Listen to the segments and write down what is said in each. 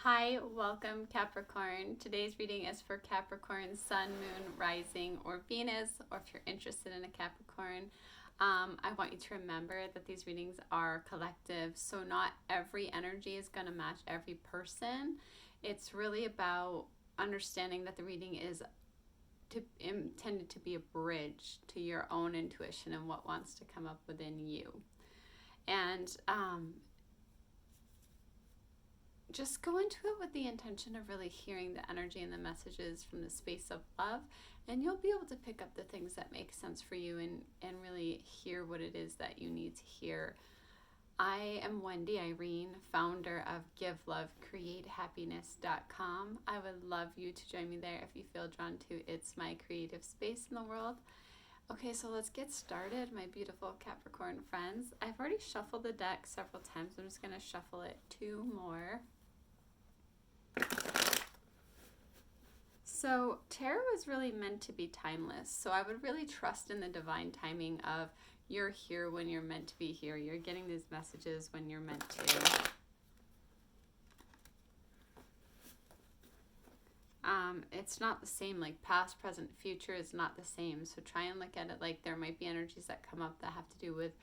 Hi, welcome Capricorn. Today's reading is for Capricorn, Sun, Moon, Rising, or Venus, or if you're interested in a Capricorn. I want you to remember that these readings are collective, so not every energy is going to match every person. It's really about understanding that the reading is intended to be a bridge to your own intuition and what wants to come up within you. And just go into it with the intention of really hearing the energy and the messages from the space of love, and you'll be able to pick up the things that make sense for you and really hear what it is that you need to hear. I am Wendy, Irene, founder of GiveLoveCreateHappiness.com. I would love you to join me there if you feel drawn to. It's my creative space in the world. Okay, so let's get started, my beautiful Capricorn friends. I've already shuffled the deck several times. I'm just going to shuffle it 2 more. So tarot is really meant to be timeless. So I would really trust in the divine timing of you're here when you're meant to be here. You're getting these messages when you're meant to. It's not the same, like past, present, future is not the same. So try and look at it like there might be energies that come up that have to do with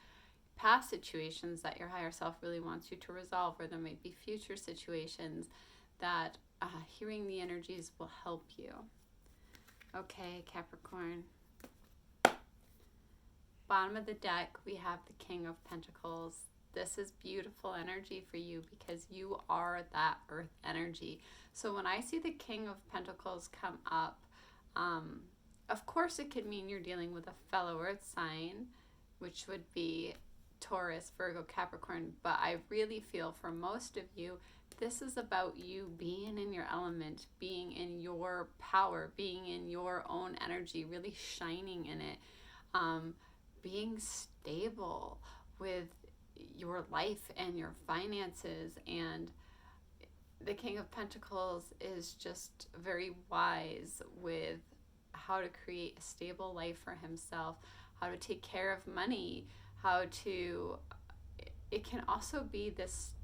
past situations that your higher self really wants you to resolve, or there might be future situations that hearing the energies will help you. Okay, Capricorn. Bottom of the deck, we have the King of Pentacles. This is beautiful energy for you because you are that earth energy. So when I see the King of Pentacles come up, of course it could mean you're dealing with a fellow earth sign, which would be Taurus, Virgo, Capricorn. But I really feel for most of you, this is about you being in your element, being in your power, being in your own energy, really shining in it, being stable with your life and your finances. And the King of Pentacles is just very wise with how to create a stable life for himself, how to take care of money, how to, it can also be this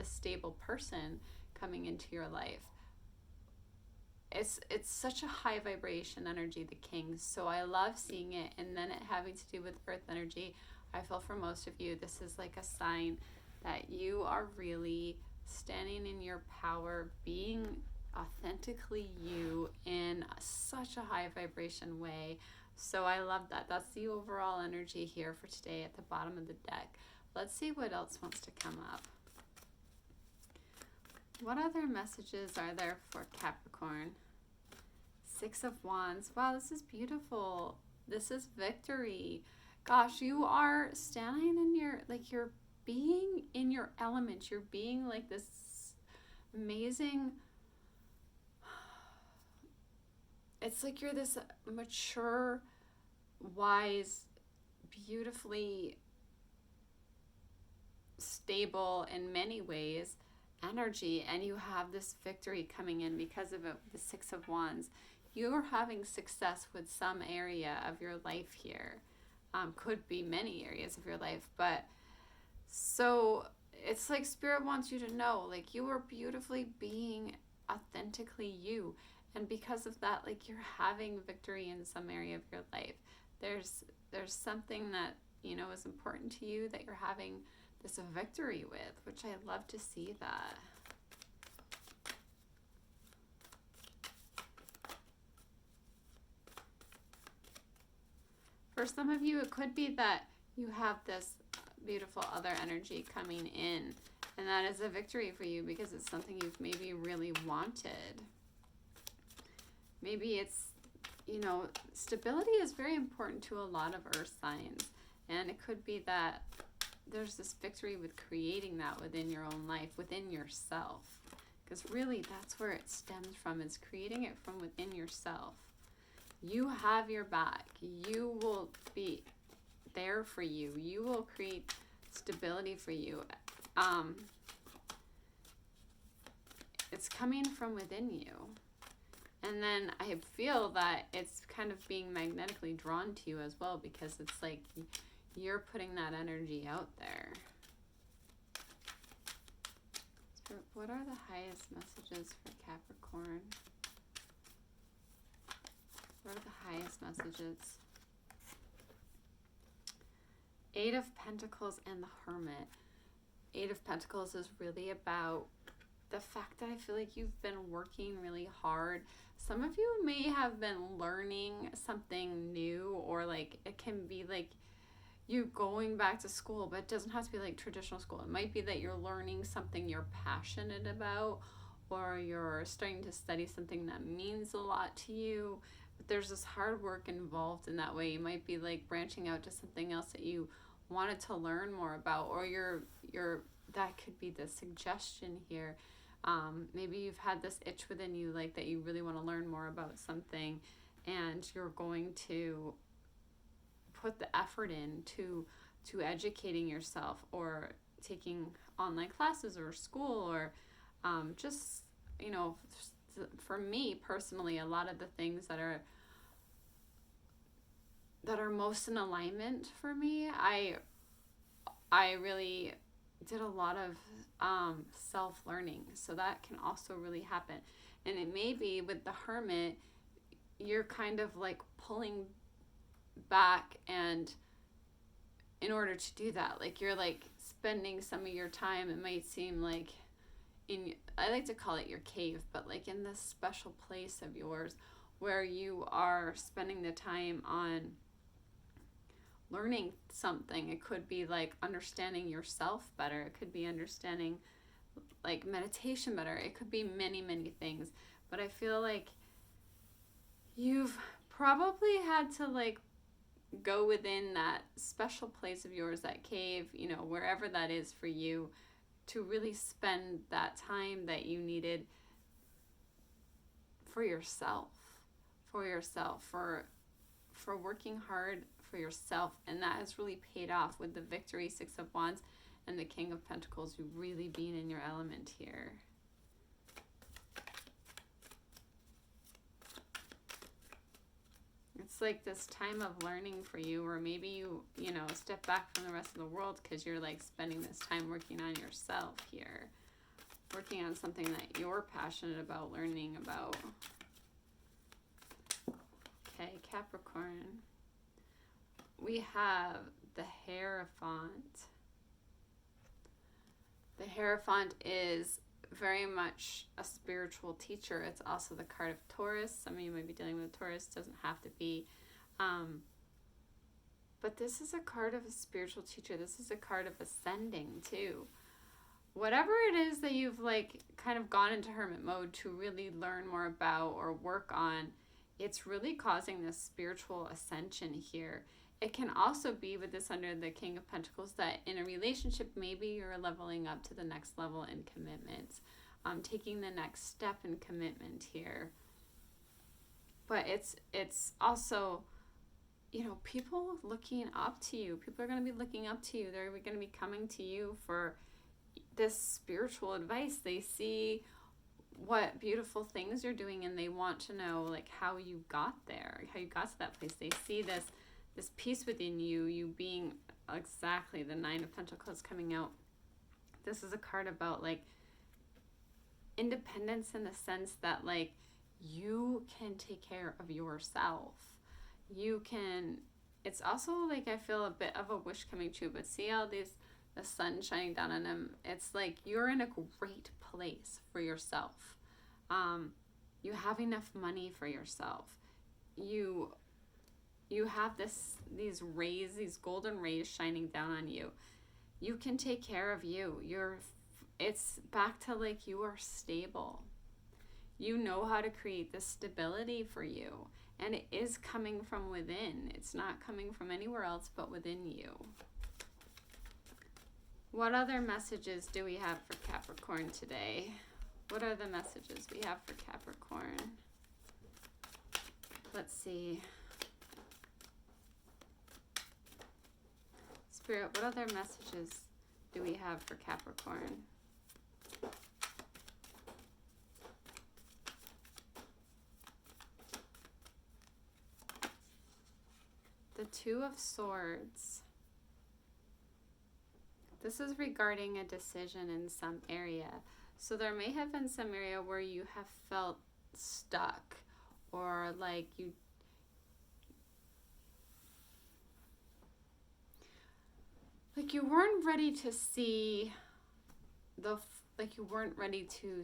stable person coming into your life. It's such a high vibration energy, the King. So I love seeing it. And then it having to do with earth energy, I feel for most of you, this is like a sign that you are really standing in your power, being authentically you in such a high vibration way. So I love that. That's the overall energy here for today at the bottom of the deck. Let's see what else wants to come up. What other messages are there for Capricorn? 6 of Wands. Wow, this is beautiful. This is victory. Gosh, you are standing in your, like, you're being in your element. You're being like this amazing, it's like you're this mature, wise, beautifully stable in many ways energy, and you have this victory coming in because of it, the 6 of Wands. You're having success with some area of your life here. Could be many areas of your life, but so it's like Spirit wants you to know, like, you are beautifully being authentically you, and because of that, like, you're having victory in some area of your life. There's something that, you know, is important to you that you're having this victory with, which I love to see that. For some of you, it could be that you have this beautiful other energy coming in, and that is a victory for you because it's something you've maybe really wanted. Maybe it's, you know, stability is very important to a lot of earth signs, and it could be that there's this victory with creating that within your own life, within yourself, because really that's where it stems from, is creating it from within yourself. You have your back. You will be there for you. You will create stability for you. It's coming from within you. And then I feel that it's kind of being magnetically drawn to you as well, because it's like you're putting that energy out there. Spirit, What are the highest messages for Capricorn? What are the highest messages? Eight of Pentacles and the Hermit. Eight of Pentacles is really about the fact that I feel like you've been working really hard. Some of you may have been learning something new, or like it can be like you going back to school, but it doesn't have to be like traditional school. It might be that you're learning something you're passionate about, or you're starting to study something that means a lot to you. But there's this hard work involved in that way. You might be like branching out to something else that you wanted to learn more about, or you're that could be the suggestion here. Maybe you've had this itch within you, like that you really want to learn more about something, and you're going to put the effort in to educating yourself, or taking online classes or school, or just, you know, for me personally, a lot of the things that are most in alignment for me, I really did a lot of self-learning, so that can also really happen. And it may be with the Hermit, you're kind of like pulling back, and in order to do that, like you're like spending some of your time, it might seem like I like to call it your cave, but like in this special place of yours where you are spending the time on learning something. It could be like understanding yourself better. It could be understanding like meditation better. It could be many, many things. But I feel like you've probably had to like go within that special place of yours, that cave, you know, wherever that is for you, to really spend that time that you needed for yourself, for working hard for yourself. And that has really paid off with the Victory, Six of Wands, and the King of Pentacles, you really being in your element here. It's like this time of learning for you, or maybe you know, step back from the rest of the world because you're like spending this time working on yourself here, working on something that you're passionate about learning about. Okay, Capricorn. We have the Hierophant. The Hierophant is very much a spiritual teacher. It's also the card of Taurus. Some of you might be dealing with a Taurus. Doesn't have to be. But this is a card of a spiritual teacher. This is a card of ascending too. Whatever it is that you've like kind of gone into hermit mode to really learn more about or work on, it's really causing this spiritual ascension here. It can also be with this under the King of Pentacles that in a relationship, maybe you're leveling up to the next level in commitments, taking the next step in commitment here. But it's also, you know, people looking up to you. People are going to be looking up to you. They're going to be coming to you for this spiritual advice. They see what beautiful things you're doing, and they want to know like how you got there, how you got to that place. They see this peace within you, you being exactly the Nine of Pentacles coming out. This is a card about like independence in the sense that like you can take care of yourself. You can, it's also like I feel a bit of a wish coming true, but see how the sun shining down on him. It's like you're in a great place for yourself. You have enough money for yourself. You have these rays, these golden rays shining down on you. You can take care of you. It's back to like you are stable. You know how to create this stability for you. And it is coming from within. It's not coming from anywhere else but within you. What other messages do we have for Capricorn today? What are the messages we have for Capricorn? Let's see. Spirit, what other messages do we have for Capricorn? The Two of Swords. This is regarding a decision in some area. So there may have been some area where you have felt stuck, or like you weren't ready to see you weren't ready to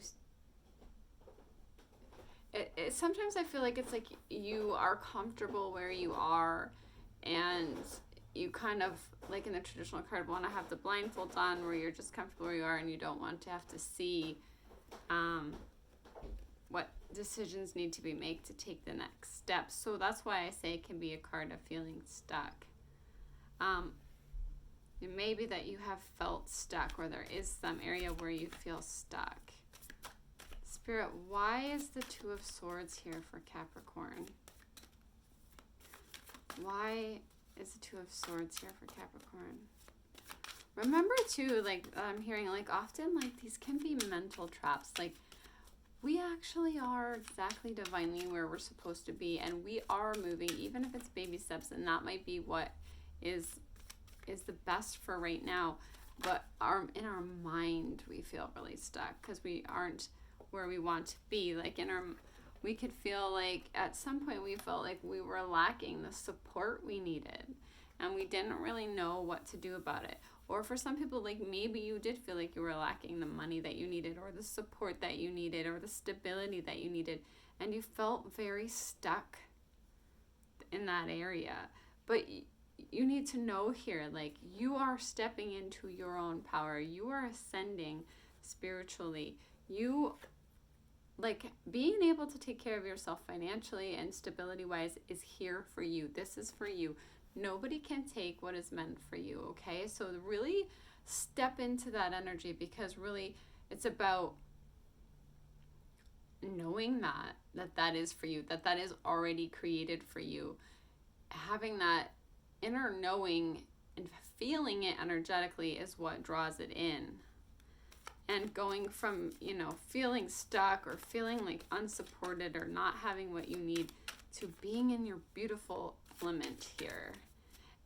sometimes I feel like it's like you are comfortable where you are, and you kind of, like in the traditional card, want to have the blindfold on, where you're just comfortable where you are and you don't want to have to see what decisions need to be made to take the next step. So that's why I say it can be a card of feeling stuck. It may be that you have felt stuck, or there is some area where you feel stuck. Spirit, why is the Two of Swords here for Capricorn? Why is the Two of Swords here for Capricorn? Remember too, like I'm hearing, like often like these can be mental traps. Like we actually are exactly divinely where we're supposed to be, and we are moving, even if it's baby steps, and that might be what is the best for right now. But in our mind we feel really stuck because we aren't where we want to be. Like we could feel like at some point we felt like we were lacking the support we needed, and we didn't really know what to do about it. Or for some people, like maybe you did feel like you were lacking the money that you needed, or the support that you needed, or the stability that you needed, and you felt very stuck in that area. But you need to know here, like you are stepping into your own power. You are ascending spiritually. You, like, being able to take care of yourself financially and stability wise is here for you. This is for you. Nobody can take what is meant for you, okay? So really step into that energy, because really it's about knowing that is for you, that is already created for you. Having that inner knowing and feeling it energetically is what draws it in. And going from, feeling stuck or feeling like unsupported or not having what you need to being in your beautiful element here.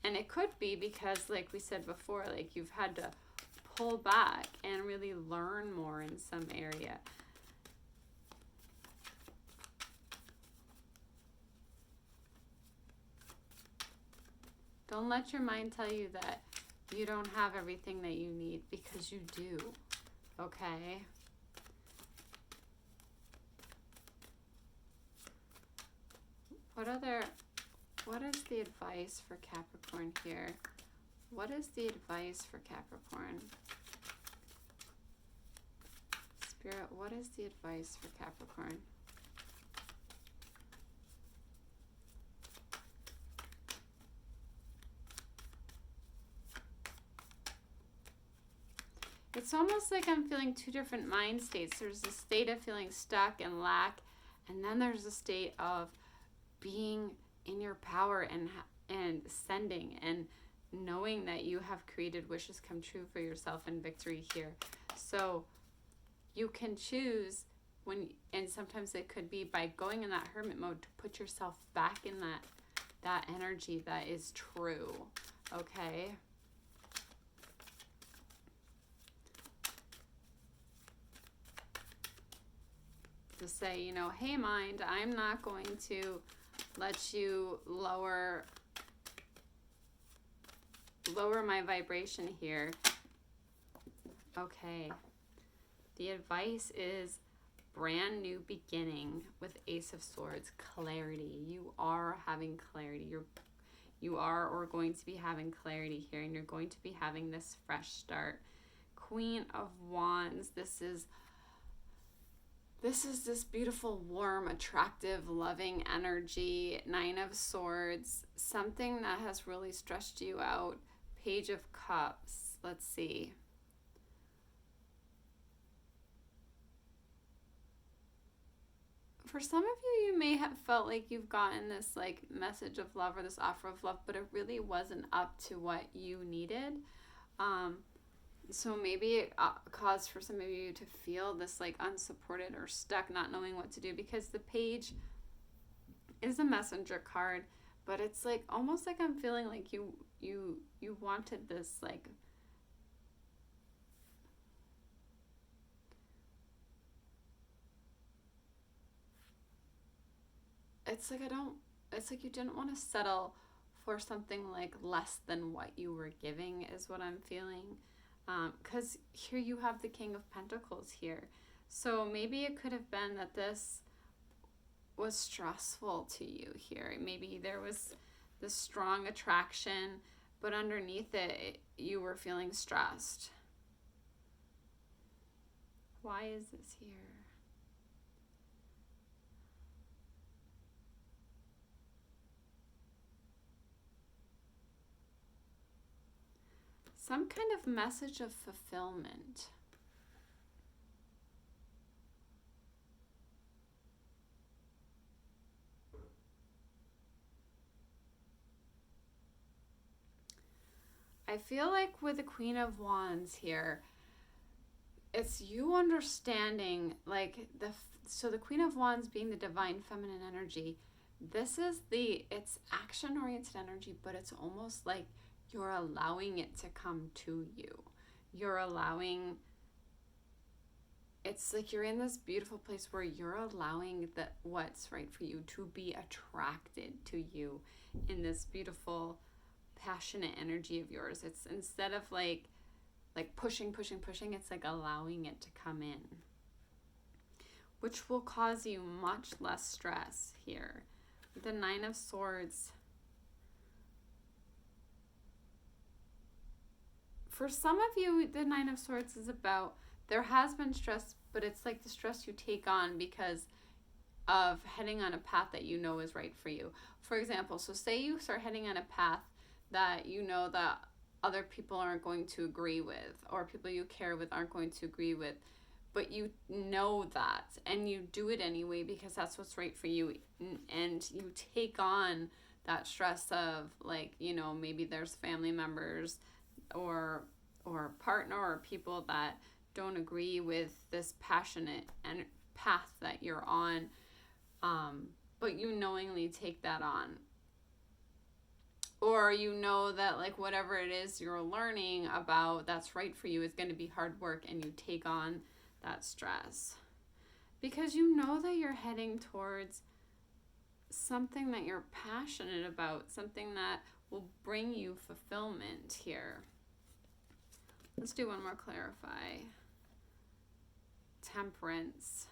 And it could be because, like we said before, like you've had to pull back and really learn more in some area. Don't let your mind tell you that you don't have everything that you need, because you do, okay? What is the advice for Capricorn here? What is the advice for Capricorn? Spirit, what is the advice for Capricorn? It's almost like I'm feeling two different mind states. There's a state of feeling stuck and lack, and then there's a state of being in your power and ascending and knowing that you have created wishes come true for yourself and victory here. So you can choose and sometimes it could be by going in that hermit mode to put yourself back in that energy that is true, okay? To say, hey mind, I'm not going to let you lower my vibration here. Okay. The advice is brand new beginning with Ace of Swords, clarity. You are having clarity. You are or going to be having clarity here, and you're going to be having this fresh start. Queen of Wands, this is this beautiful, warm, attractive, loving energy. Nine of Swords, something that has really stressed you out. Page of Cups, let's see. For some of you, you may have felt like you've gotten this like message of love or this offer of love, but it really wasn't up to what you needed. So maybe it caused for some of you to feel this like unsupported or stuck, not knowing what to do, because the page is a messenger card, but it's like almost like I'm feeling like you wanted this like it's like it's like you didn't want to settle for something like less than what you were giving is what I'm feeling. Because here you have the King of Pentacles here. So maybe it could have been that this was stressful to you here. Maybe there was this strong attraction, but underneath it, you were feeling stressed. Why is this here? Some kind of message of fulfillment. I feel like with the Queen of Wands here, it's you understanding, like, so the Queen of Wands being the divine feminine energy, it's action-oriented energy, but it's almost like you're allowing it to come to you. It's like you're in this beautiful place where you're allowing what's right for you to be attracted to you in this beautiful, passionate energy of yours. It's instead of like pushing, it's like allowing it to come in, which will cause you much less stress here. The Nine of Swords. For some of you, the Nine of Swords is about, there has been stress, but it's like the stress you take on because of heading on a path that you know is right for you. For example, so say you start heading on a path that you know that other people aren't going to agree with, or people you care with aren't going to agree with, but you know that and you do it anyway because that's what's right for you, and you take on that stress of, like, you know, maybe there's family members or partner or people that don't agree with this passionate and path that you're on, but you knowingly take that on. Or you know that, like, whatever it is you're learning about that's right for you is going to be hard work, and you take on that stress because you know that you're heading towards something that you're passionate about, something that will bring you fulfillment here. Let's do one more clarify. Temperance.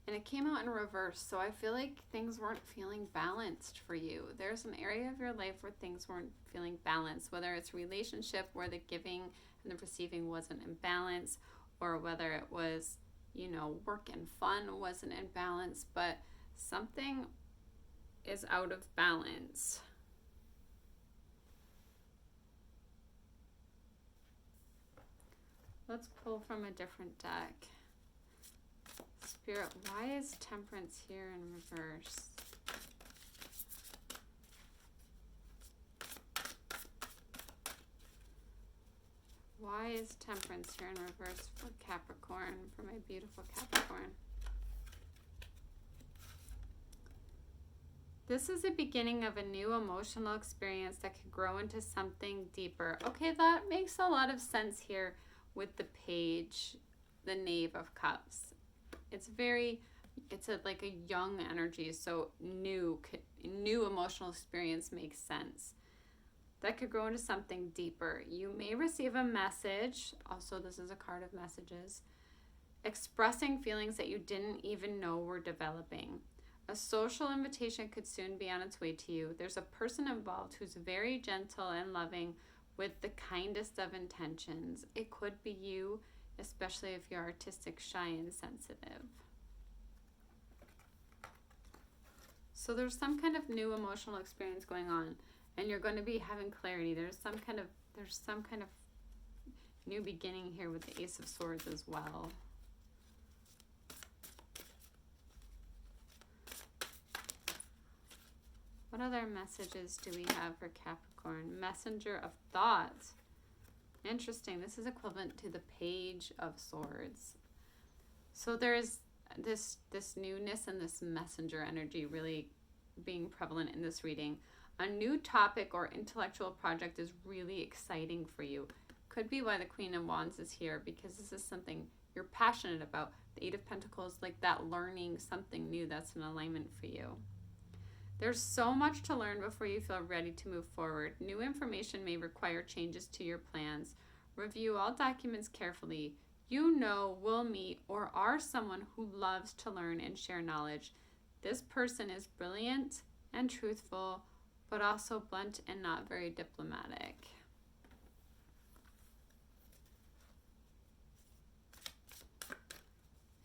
And it came out in reverse, so I feel like things weren't feeling balanced for you. There's an area of your life where things weren't feeling balanced, whether it's relationship where the giving and the receiving wasn't in balance, or whether it was, you know, work and fun wasn't in balance, but something is out of balance. Let's pull from a different deck. Spirit, why is Temperance here in reverse? Why is Temperance here in reverse for Capricorn, for my beautiful Capricorn? This is the beginning of a new emotional experience that could grow into something deeper. Okay, that makes a lot of sense here with the page, the Knave of Cups. It's like a young energy, so new emotional experience makes sense. That could grow into something deeper. You may receive a message, also this is a card of messages, expressing feelings that you didn't even know were developing. A social invitation could soon be on its way to you. There's a person involved who's very gentle and loving with the kindest of intentions. It could be you, especially if you're artistic, shy, and sensitive. So there's some kind of new emotional experience going on, and you're going to be having clarity. There's some kind of new beginning here with the Ace of Swords as well. What other messages do we have for Capricorn? Messenger of Thoughts. Interesting. This is equivalent to the Page of Swords. So there's this newness and this messenger energy really being prevalent in this reading. A new topic or intellectual project is really exciting for you. Could be why the Queen of Wands is here, because this is something you're passionate about. The Eight of Pentacles, like that learning something new that's in alignment for you. There's so much to learn before you feel ready to move forward. New information may require changes to your plans. Review all documents carefully. You know, will meet or are someone who loves to learn and share knowledge. This person is brilliant and truthful, but also blunt and not very diplomatic.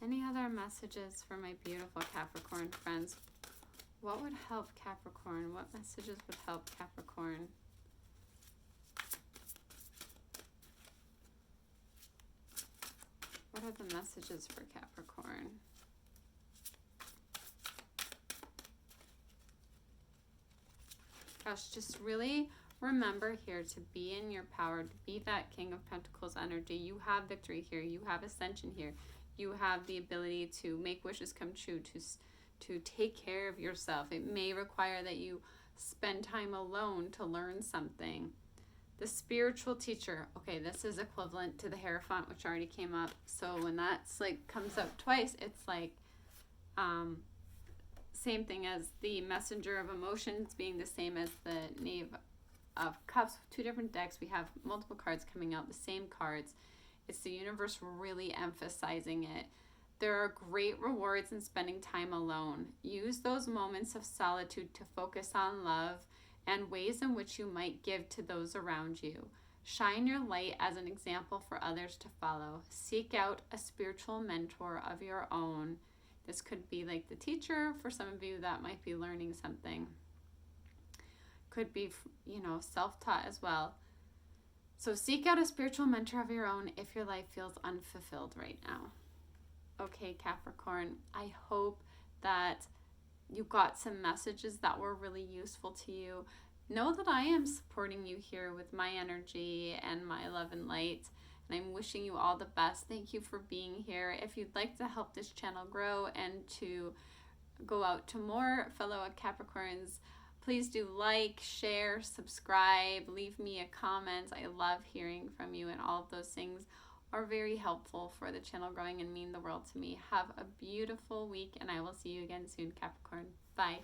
Any other messages for my beautiful Capricorn friends? What would help Capricorn? What messages would help Capricorn? What are the messages for Capricorn? Gosh, just really remember here to be in your power, to be that King of Pentacles energy. You have victory here. You have ascension here. You have the ability to make wishes come true, to take care of yourself. It may require that you spend time alone to learn something. The spiritual teacher. Okay, this is equivalent to the Hierophant, which already came up. So when that's like comes up twice, it's like same thing as the messenger of emotions being the same as the Knave of Cups. Two different decks. We have multiple cards coming out, the same cards. It's the universe really emphasizing it. There are great rewards in spending time alone. Use those moments of solitude to focus on love and ways in which you might give to those around you. Shine your light as an example for others to follow. Seek out a spiritual mentor of your own. This could be like the teacher. For some of you, that might be learning something. Could be, self-taught as well. So seek out a spiritual mentor of your own if your life feels unfulfilled right now. Okay, Capricorn, I hope that you got some messages that were really useful to you. Know that I am supporting you here with my energy and my love and light, and I'm wishing you all the best. Thank you for being here. If you'd like to help this channel grow and to go out to more fellow Capricorns, please do like, share, subscribe, leave me a comment. I love hearing from you, and all of those things are very helpful for the channel growing and mean the world to me. Have a beautiful week, and I will see you again soon, Capricorn. Bye.